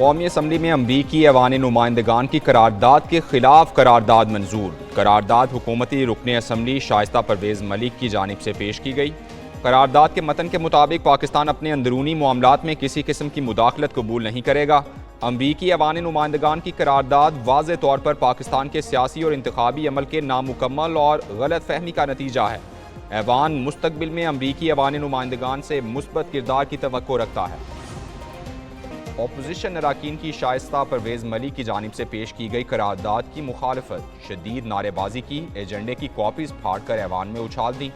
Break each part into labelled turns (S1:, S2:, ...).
S1: कौमी असम्बली में अमरीकी ऐवान नुमाइंदगान की करारदाद के खिलाफ करारदाद मंजूर। करारदाद हुकूमती रुकन असम्बली शाइस्ता परवेज़ मलिक की जानिब से पेश की गई। करारदाद के मतन के मुताबिक पाकिस्तान अपने अंदरूनी मामलात में किसी किस्म की मुदाखलत कबूल नहीं करेगा। अमरीकी ऐवान नुमाइंदगान की करारदाद वाज़े तौर पर पाकिस्तान के सियासी और इंतखाबी अमल के नामुकम्मल और गलत फहमी का नतीजा है। ऐवान मुस्तकबिल में अमरीकी ऐवान नुमाइंदगान से मुस्बत किरदार की तवक्को रखता है। अपोजिशन अरकान की शाइस्ता परवेज़ मलिक की जानिब से पेश की गई करारदाद की मुखालफत, शदीद नारेबाजी की, एजेंडे की कॉपीज फाड़ कर ऐवान में उछाल दी।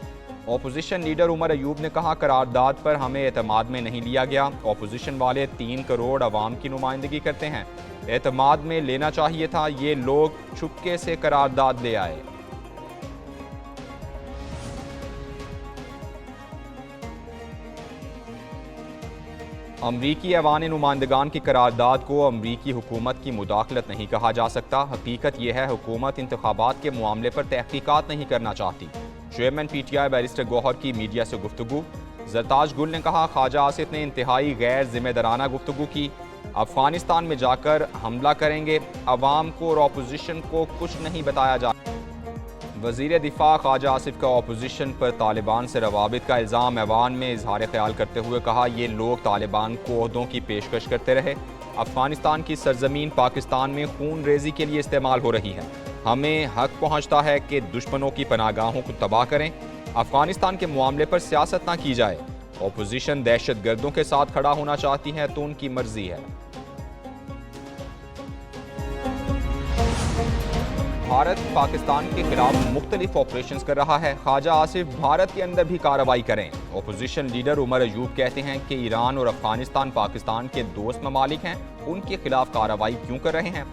S1: अपोजिशन लीडर उमर अयूब ने कहा, करारदाद पर हमें एतमाद में नहीं लिया गया। अपोजिशन वाले 3 करोड़ अवाम की नुमाइंदगी करते हैं, एतमाद में लेना चाहिए था। ये लोग छुपके से करारदाद ले आए। अमरीकी ऐवान नुमाइंदगान की करारदाद को अमरीकी हुकूमत की मुदाखलत नहीं कहा जा सकता। हकीकत यह है, हुकूमत इंतखाबात के मामले पर तहकीकात नहीं करना चाहती। चेयरमैन PTI बैरिस्टर गौहर की मीडिया से गुफ्तगू। जरताज गुल ने कहा, ख्वाजा आसिफ ने इंतहाई गैर जिम्मेदाराना गुफ्तगू की। अफगानिस्तान में जाकर हमला करेंगे, अवाम को और अपोजिशन को कुछ नहीं बताया जा। वज़ीर दिफा ख्वाजा आसिफ का अपोजिशन पर तालिबान से रवाबित का इल्ज़ाम। ऐवान में इजहार ख्याल करते हुए कहा, ये लोग तालिबान को ओहदों की पेशकश करते रहे। अफगानिस्तान की सरजमीन पाकिस्तान में खून रेजी के लिए इस्तेमाल हो रही है। हमें हक पहुँचता है कि दुश्मनों की पनागाहों को तबाह करें। अफगानिस्तान के मामले पर सियासत ना की जाए। अपोजिशन दहशत गर्दों के साथ खड़ा होना चाहती है तो उनकी मर्जी है। भारत पाकिस्तान के खिलाफ मुख्तलिफ ऑपरेशंस कर रहा है। ख्वाजा आसिफ भारत के अंदर भी कार्रवाई करें। अपोजिशन लीडर उमर अयूब कहते हैं कि ईरान और अफगानिस्तान पाकिस्तान के दोस्त ममालिक हैं, उनके खिलाफ कार्रवाई क्यों कर रहे हैं।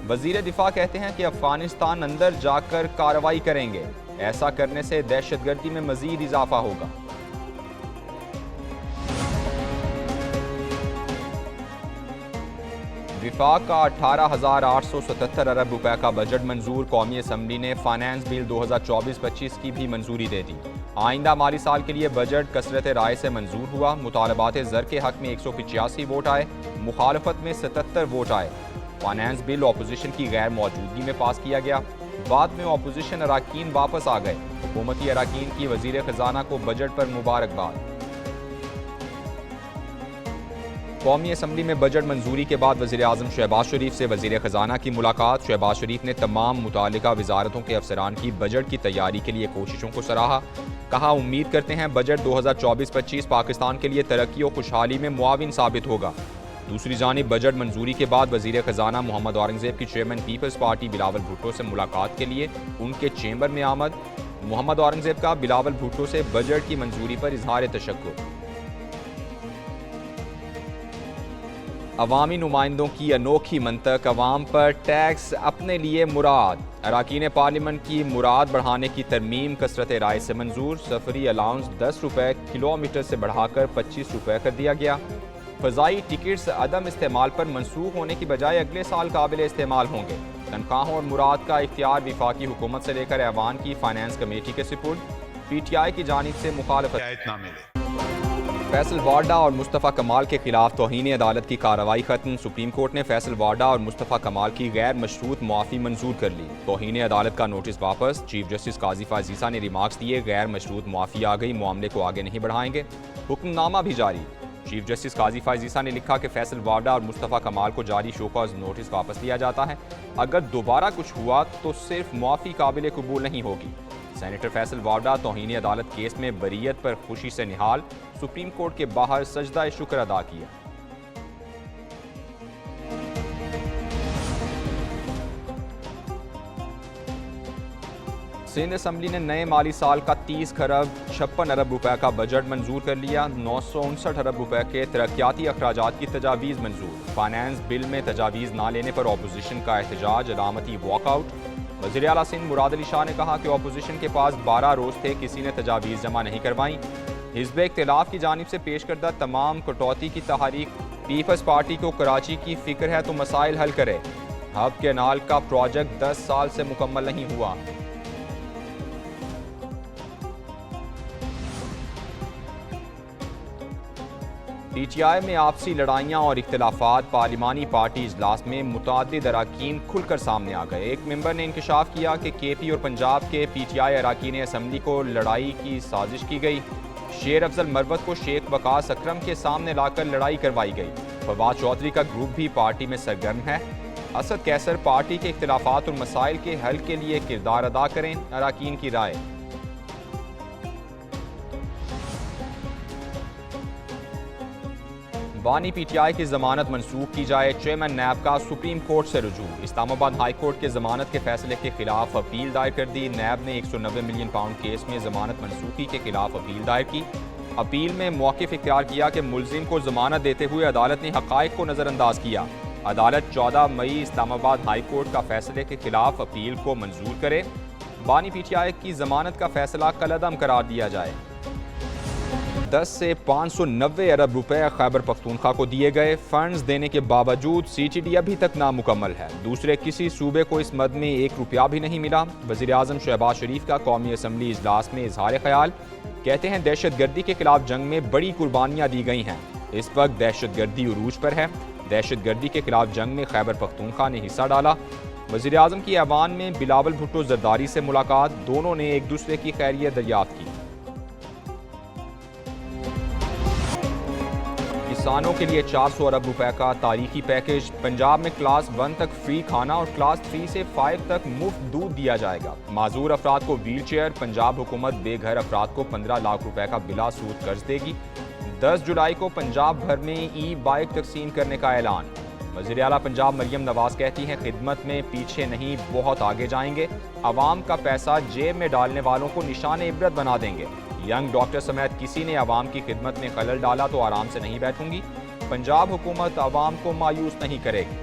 S1: वजीर दिफा कहते हैं कि अफगानिस्तान अंदर जाकर कार्रवाई करेंगे, ऐसा करने से दहशतगर्दी में मजीद इजाफा होगा। विफाक का 18,877 अरब रुपए का बजट मंजूर। कौमी असम्बली ने फाइनेंस बिल 2024-25 की भी मंजूरी दे दी। आइंदा माली साल के लिए बजट कसरत राय से मंजूर हुआ। मुतालबात ज़र के हक में 185 वोट आए, मुखालफत में 77 वोट आए। फाइनेंस बिल अपोजिशन की गैर मौजूदगी में पास किया गया। बाद में अपोजिशन अरकान वापस आ गए। हुकूमती अरकान की वजीर खजाना को बजट पर मुबारकबाद। कौमी असम्बली में बजट मंजूरी के बाद वज़ीर आज़म शहबाज शरीफ से वज़ीर ख़जाना की मुलाकात। शहबाज शरीफ ने तमाम मुतालिका वजारतों के अफसरान की बजट की तैयारी के लिए कोशिशों को सराहा। कहा, उम्मीद करते हैं बजट 2024-25 पाकिस्तान के लिए तरक्की और खुशहाली में मुआविन साबित होगा। दूसरी जानिब बजट मंजूरी के बाद वज़ीर ख़जाना मोहम्मद औरंगज़ेब की chairman Peoples Party Bilawal Bhutto से मुलाकात के लिए उनके चेंबर में आमद। मोहम्मद औरंगज़ेब का बिलावल भुट्टो से बजट की मंजूरी पर इजहार तशक्कुर। अवामी नुमाइंदों की अनोखी मंतक, अवाम पर टैक्स अपने लिए मुराद। अरकान पार्लियामेंट की मुराद बढ़ाने की तरमीम कसरत राय से मंजूर। सफरी अलाउंस 10 रुपये किलोमीटर से बढ़ाकर 25 रुपये कर दिया गया। फ़ज़ाई टिकट्स अदम इस्तेमाल पर मनसूख होने की बजाय अगले साल काबिल इस्तेमाल होंगे। तनख्वाहों और मुराद का इख्तियार विफाकी हुकूमत से लेकर ऐवान की फाइनेंस कमेटी के सुपुर्द। PTI की जानिब से मुखालफत। फैसल वाडा और मुस्तफ़ा कमाल के खिलाफ तौहीन अदालत की कार्रवाई खत्म। सुप्रीम कोर्ट ने फैसल वाडा और मुस्तफ़ा कमाल की गैर मशरूत मुआफ़ी मंजूर कर ली। तौहीन अदालत का नोटिस वापस। चीफ जस्टिस काजी फाजीसा ने रिमार्क्स दिए, गैर मशरूत मुआफ़ी आ गई, मामले को आगे नहीं बढ़ाएंगे। हुक्मनामा भी जारी। चीफ जस्टिस काजी फाजीसा ने लिखा कि फैसल वाडा और मुस्तफ़ा कमाल को जारी शोकॉज नोटिस वापस लिया जाता है। अगर दोबारा कुछ हुआ तो सिर्फ मुआफ़ी काबिल कबूल नहीं होगी। सेनेटर फैसल वाडा तौहीन अदालत केस में बरीयत पर खुशी से निहाल। सुप्रीम कोर्ट के बाहर सजदा शुक्र अदा किया। सिंध असम्बली ने नए माली साल का 30 खरब 56 अरब रुपए का बजट मंजूर कर लिया। 959 अरब रुपए के तरक्याती अखराजात की तजावीज़ मंजूर। फाइनेंस बिल में तजावीज़ ना लेने पर अपोजिशन का एहतजाज, अलामती वॉकआउट। वज़ीर आला सिंध मुराद अली शाह ने कहा कि अपोजिशन के पास 12 रोज़ थे, किसी ने तजावीज़ जमा नहीं करवाई। हिज़्ब इख्तिलाफ की जानिब से पेश करदा तमाम कटौती की तहरीक। पीपल्स पार्टी को कराची की फिक्र है तो मसाइल हल करे। हब कैनाल का प्रोजेक्ट 10 साल से मुकम्मल नहीं हुआ। PTI में आपसी लड़ाइयाँ और इख्तिलाफात पार्लिमानी पार्टी इजलास में मुतअद्दिद अरकान खुलकर सामने आ गए। एक मेंबर ने इंकशाफ किया कि KP और पंजाब के PTI अरकान असम्बली को लड़ाई की साजिश की गई। शेर अफजल मरवत को शेख वकास अकरम के सामने लाकर लड़ाई करवाई गई। फवाद चौधरी का ग्रुप भी पार्टी में सरगर्म है। असद कैसर पार्टी के इख्तिलाफात और मसाइल के हल के लिए किरदार अदा करें, अरकान की राय। बानी PTI की जमानत मनसूख की जाए, चेयरमैन नैब का सुप्रीम कोर्ट से रुजू। इस्लामाबाद हाई कोर्ट के जमानत के फैसले के खिलाफ अपील दायर कर दी। नैब ने 190 मिलियन पाउंड केस में जमानत मनसूखी के खिलाफ अपील दायर की। अपील में मौक़िफ़ इख्तियार किया कि मुलजिम को जमानत देते हुए अदालत ने हक़ाइक़ को नज़रअंदाज किया। अदालत 14 मई इस्लामाबाद हाई कोर्ट का फैसले के खिलाफ अपील को मंजूर करे। बानी PTI की जमानत का फैसला कलअदम करार दिया जाए। 10 से 590 अरब रुपए खैबर पख्तूनख्वा को दिए गए। फंड्स देने के बावजूद CTD अभी तक नामुकम्मल है। दूसरे किसी सूबे को इस मद में 1 रुपया भी नहीं मिला। वज़ीर आज़म शहबाज शरीफ का कौमी असम्बली इजलास में इजहार ख्याल। कहते हैं दहशत गर्दी के खिलाफ जंग में बड़ी कुर्बानियाँ दी गई हैं। इस वक्त दहशत गर्दी उरूज पर है। दहशत गर्दी के खिलाफ जंग में खैबर पख्तूनख्वा ने हिस्सा डाला। वज़ीर आज़म की ऐवान में बिलावल भुट्टो जरदारी से मुलाकात। दोनों ने एक दूसरे की खैरियत दरियाफ्त की। किसानों के लिए 400 अरब रुपए का तारीखी पैकेज। पंजाब में क्लास 1 तक फ्री खाना और क्लास 3 से 5 तक मुफ्त दूध दिया जाएगा। माजूर अफराद को व्हील चेयर। पंजाब हुकूमत बेघर अफराद को 15 लाख रुपए का बिला सूद कर्ज देगी। 10 जुलाई को पंजाब भर में ई-बाइक तकसीम करने का ऐलान। वज़ीर आला पंजाब मरियम नवाज कहती हैं खिदमत में पीछे नहीं, बहुत आगे जाएंगे। अवाम का पैसा जेब में डालने वालों को निशान इबरत बना देंगे। यंग डॉक्टर समेत किसी ने अवाम की खिदमत में खलल डाला तो आराम से नहीं बैठूंगी। पंजाब हुकूमत अवाम को मायूस नहीं करेगी।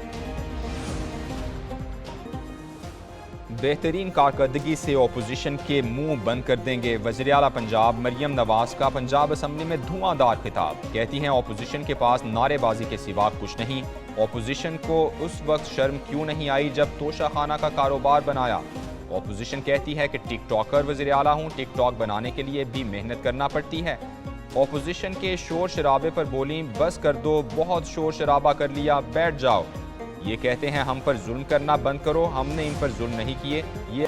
S1: बेहतरीन कारकर्दगी से अपोजिशन के मुंह बंद कर देंगे। वज़ीर आला पंजाब मरियम नवाज का पंजाब असम्बली में धुआंधार खिताब। कहती हैं अपोजिशन के पास नारेबाजी के सिवा कुछ नहीं। अपोजिशन को उस वक्त शर्म क्यों नहीं आई जब तोशाखाना का कारोबार बनाया। अपोजिशन कहती है कि टिकटॉकर वज़ीर आला हूँ, टिकटॉक बनाने के लिए भी मेहनत करना पड़ती है। अपोजिशन के शोर शराबे पर बोली बस कर दो, बहुत शोर शराबा कर लिया, बैठ जाओ। ये कहते हैं हम पर जुल्म करना बंद करो, हमने इन पर जुल्म नहीं किए। ये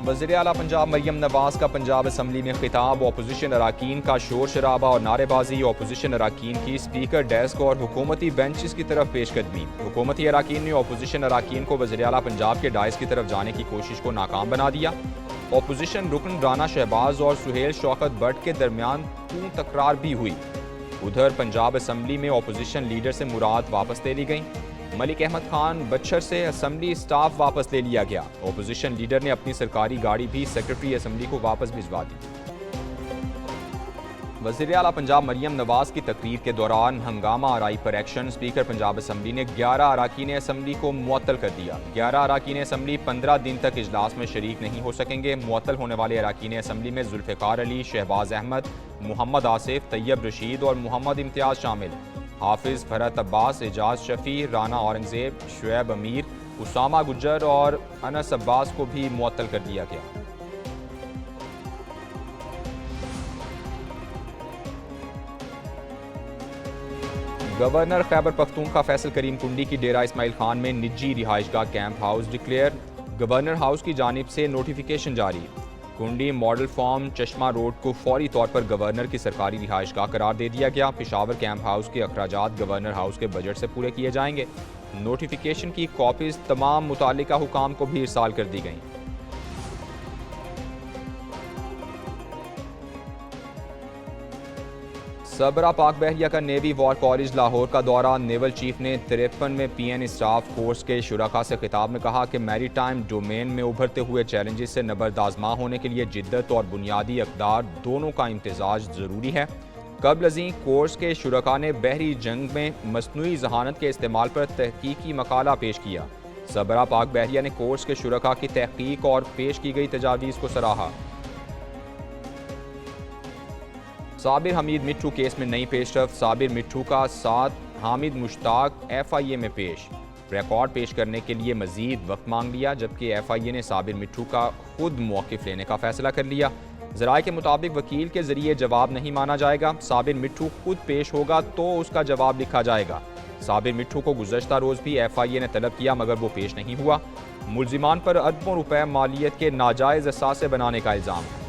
S1: वज़ीर आला पंजाब मरियम नवाज का पंजाब असम्बली में खिताब। अपोजिशन अरकान का शोर शराबा और नारेबाजी। अपोजिशन अरकान की स्पीकर डेस्क और हुकूमती बेंचेस की तरफ पेशकदमी। हुकूमती अरकान ने अपोजिशन अरकान को वज़ीर आला पंजाब के डायस की तरफ जाने की कोशिश को नाकाम बना दिया। अपोजिशन रुकन राना शहबाज और सुहेल शौकत भट्ट के दरमियान तू तकरार भी हुई। उधर पंजाब असम्बली में अपोजिशन लीडर से मुराद वापस ले ली गई। मलिक अहमद खान बच्छर से असम्बली स्टाफ वापस ले लिया गया। अपोजिशन लीडर ने अपनी सरकारी गाड़ी भी सेक्रेटरी असम्बली को वापस भिजवा दी। वज़ीर आला पंजाब मरियम नवाज की तकरीर के दौरान हंगामा आराई पर एक्शन। स्पीकर पंजाब असम्बली ने 11 अरकान असम्बली को मुअत्तल कर दिया। 11 अरकान असम्बली 15 दिन तक इजलास में शरीक नहीं हो सकेंगे। मुअत्तल होने वाले अरकान असम्बली में जुल्फ़िकार अली, शहबाज अहमद, मोहम्मद आसिफ, तैयब रशीद और मोहम्मद इम्तियाज़ शामिल। हाफिज़ फरहत अब्बास, एजाज शफी, राना औरंगजेब, शुएब अमीर, उसामा गुज्जर और अनस अब्बास को भी मुअत्तल कर दिया गया। गवर्नर खैबर पख्तूनख्वा फैसल करीम कुंडी की डेरा इस्माइल खान में निजी रिहाइशगाह camp house declare. Governor house की जानिब से नोटिफिकेशन जारी। कुंडी मॉडल फार्म चश्मा रोड को फौरी तौर पर गवर्नर की सरकारी रिहाइशगाह करार दे दिया गया। पेशावर कैंप हाउस के अखराजात गवर्नर हाउस के बजट से पूरे किए जाएंगे। नोटिफिकेशन की कॉपीज तमाम मुतालिका हुकाम को भी इरसाल कर दी गई। सबरा पाक बहरिया का नेवी वॉर कॉलेज लाहौर का दौरा। नेवल चीफ ने 53 में PN स्टाफ कोर्स के शुरका से खिताब में कहा कि मैरी टाइम डोमेन में उभरते हुए चैलेंजेस से नबरदाज़मा होने के लिए जिद्दत और बुनियादी अक़दार दोनों का इम्तिज़ाज ज़रूरी है। कबल अज़ीं कोर्स के शुरका ने बहरी जंग में मसनूई जहानत के इस्तेमाल पर तहकीकी मकाला पेश किया। सबरा पाक बहरिया ने कोर्स के शुरका की तहकीक और पेश की गई तजावीज़ को सराहा। साबिर हमीद मिट्ठू केस में नई पेशरफ। साबिर मिट्ठू का साथ हामिद मुश्ताक FIA में पेश। रिकॉर्ड पेश करने के लिए मजीद वक्त मांग लिया, जबकि FIA ने साबिर मिट्ठू का खुद मौक़िफ़ लेने का फैसला कर लिया। ज़राए के मुताबिक वकील के ज़रिए जवाब नहीं माना जाएगा। साबिर मिट्ठू खुद पेश होगा तो उसका जवाब लिखा जाएगा। साबिर मिट्ठू को गुज़श्ता रोज़ भी FIA ने तलब किया मगर वो पेश नहीं हुआ। मुल्जिमान पर अरबों रुपए मालियत के नाजायज़ असासे बनाने का इल्ज़ाम है।